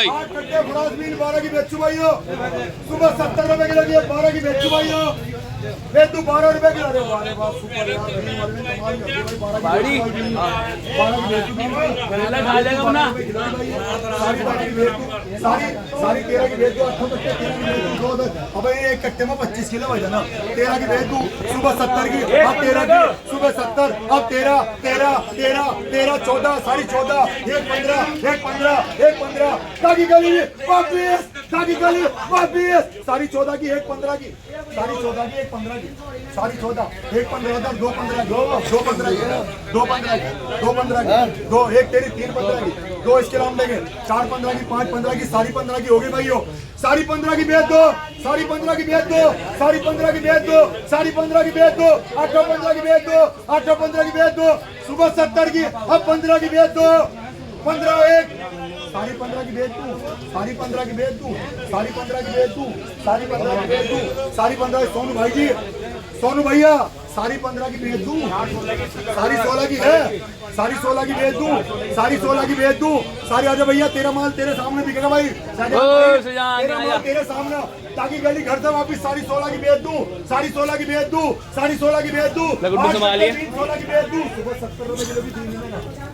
भाई। 8 कट्टे फ्रांसबीन 12 की बेचू भाई हो। सुबह 70 रुपए किलो की 12 की बेचू भाई हो। बेचू 12 रुपए किलो। अरे वाह बात सुपर यार, कमाल है भाई। 12 की बेचू पहले खा लेगा अपना। सारी 13 की बेच दो। 8 कट्टे 13 की बेच दो। अब ये एक कट्टे में 25 किलो भाई ना। 13 की बेच दो। सुबह 70 की, अब 13 की। सुबह 70, अब 13 14 साढ़े 14 1 15 ताकि गली वापिस, ताकि गली वापिस। साढ़े 14 की 1 15 की, साढ़े 14 की 1 15 की, साढ़े 14 1 15 2 15 2 15 की 2 15 की 2 15 की 2 1 तेरी 3 15 की 2 इसके नाम लेंगे 4 15 की 5 15 की साढ़े 15 की होगी भाई हो। साढ़े 15 की बेच दो, साढ़े 15 की बेच दो, साढ़े 15 की बेच दो, साढ़े 15 की बेच दो, 8 15 की बेच दो, 8 15 की बेच दो। सुबह 70 की, अब 15 की बेच दो। 15 1 साढ़े 15 की बेच दूं, साढ़े 15 की बेच दूं, साढ़े 15 की बेच दूं, साढ़े 15 की बेच दूं, साढ़े 15 सोनू भाई जी, सोनू भैया साढ़े 15 की बेच दूं, साढ़े 16 की है, साढ़े 16 की बेच दूं, साढ़े 16 की बेच दूं। सारे आजा भैया, तेरा माल तेरे सामने बिकेगा भाई, तेरा माल तेरे सामने। ताकि गली घर से वापिस साढ़े 16 की बेच दूं, साढ़े 16 की बेच दूं, साढ़े 16 की बेच दूं, 16 की बेच दूं। सुबह 70 रुपए किलो की थी,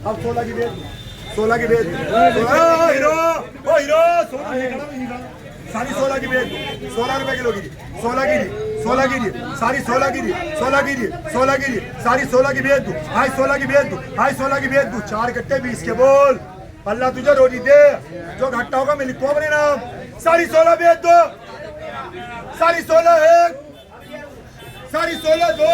अब 16 की बेच, 16 की बेच, हीरो ओ हीरो साढ़े 16 की बेच, 16 रुपए किलो की, 16 की दी, 16 की दी, साढ़े 16 की दी, 16 की दी, 16 की दी, साढ़े 16 की बेच दूं, हाई 16 की बेच दूं, हाई 16 की बेच दूं। 4 कट्टे 20 के बोल, अल्लाह तुझे रोटी दे, जो घाटा होगा मैं लिखूं अपने नाम। साढ़े 16 बेच दो, साढ़े 16 1, साढ़े 16 2।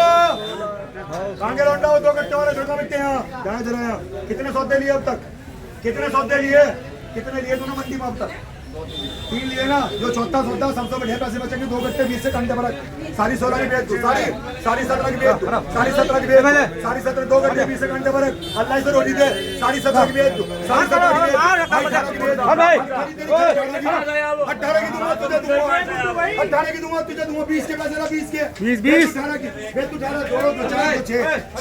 कांगे लौंडा हो 2 कट्टे वाले छोटा बिकते हैं। जाना जरा यहाँ कितने सौदे लिए अब तक, कितने सौदे लिए, कितने लिए तूने मंडी में अब तक? 3 लिए ना। जो चौथा सौदा सबसे बढ़िया पैसे बचेंगे। 2 कट्टे 20 से घंटे भर। साढ़े 16 की बेच दो, साढ़े 17 की बेच दो, साढ़े 17 की बेच, साढ़े 17 2 कट्टे 20 से घंटे भर। अल्लाह से रोटी दे। साढ़े 17 की बेच दो, साढ़े 17 की बेच, 18 की बेच, 18 की दूंगा तुझे, 18 की दूंगा तुझे, 20 के पैसे ना, 20 के 20 18 की बेच तू, 18 2 4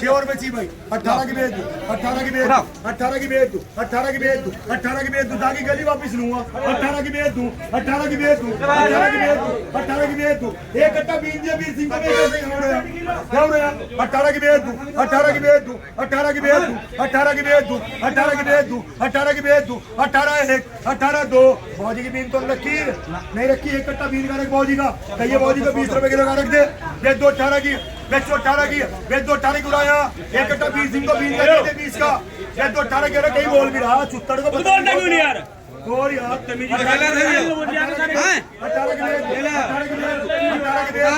6 और बेची भाई। 18 की बेच दो, 18 की बेच, 18 की बेच दो, 18 की बेच दो, 18 की बेच दो, ताकि गली वापिस लूंगा। 18 की बेच दूं, 18 की बेच दूं, 18 की बेच दूं, 18 की बेच दूं। एक कट्टा 20 दिया, 20 सिंह को बेच दे, क्या हो रहा है? 18 की बेच दूं, 18 की बेच दूं, 18 की बेच दूं, 18 की बेच दूं, 18 की बेच दूं, 18 की बेच दूं, 18 1, 18 2। भौजी की बीन तो रखी नहीं रखी, एक कट्टा बीन का रख भौजी का, कहिए भौजी को 20 रुपए किलो का रख दे। बेच दो 18 की, बेच दो 18 की, बेच दो 18 की उड़ाया। एक कट्टा 20 सिंह को बीन का दे 20 का, बेच दो 18 की। कहीं बोल भी रहा चुत्तड़ को बोलता क्यों नहीं यार? और यार 18 की बेच, 18 की बेच, 18 की बेच,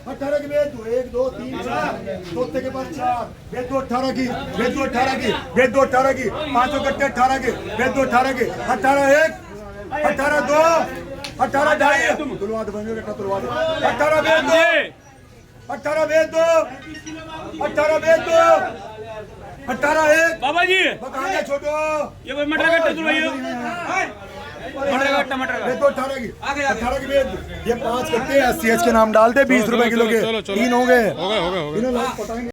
18 की बेच दो। 1 2 3 4 चौथे के बाद 4 बेच दो 18 की, बेच दो 18 की, बेच दो 18 की। 5 कट्टे 18 के, बेच दो 18 के। 18 1, 18 2, 18 2.5 तुलवा दो बंगे कट्टा तुलवा दो। 18 बेच दो, 18 बेच दो, 18 बेच दो, 18 1 बाबा जी बताइए छोटो, ये कोई मटर कट्टा तुलवाइए, मटर कट्टा, मटर बेच दो 18 की, 18 की बेच दो। ये 5 कट्टे SCH के नाम डाल दे, 20 रुपए किलो के 3 हो गए।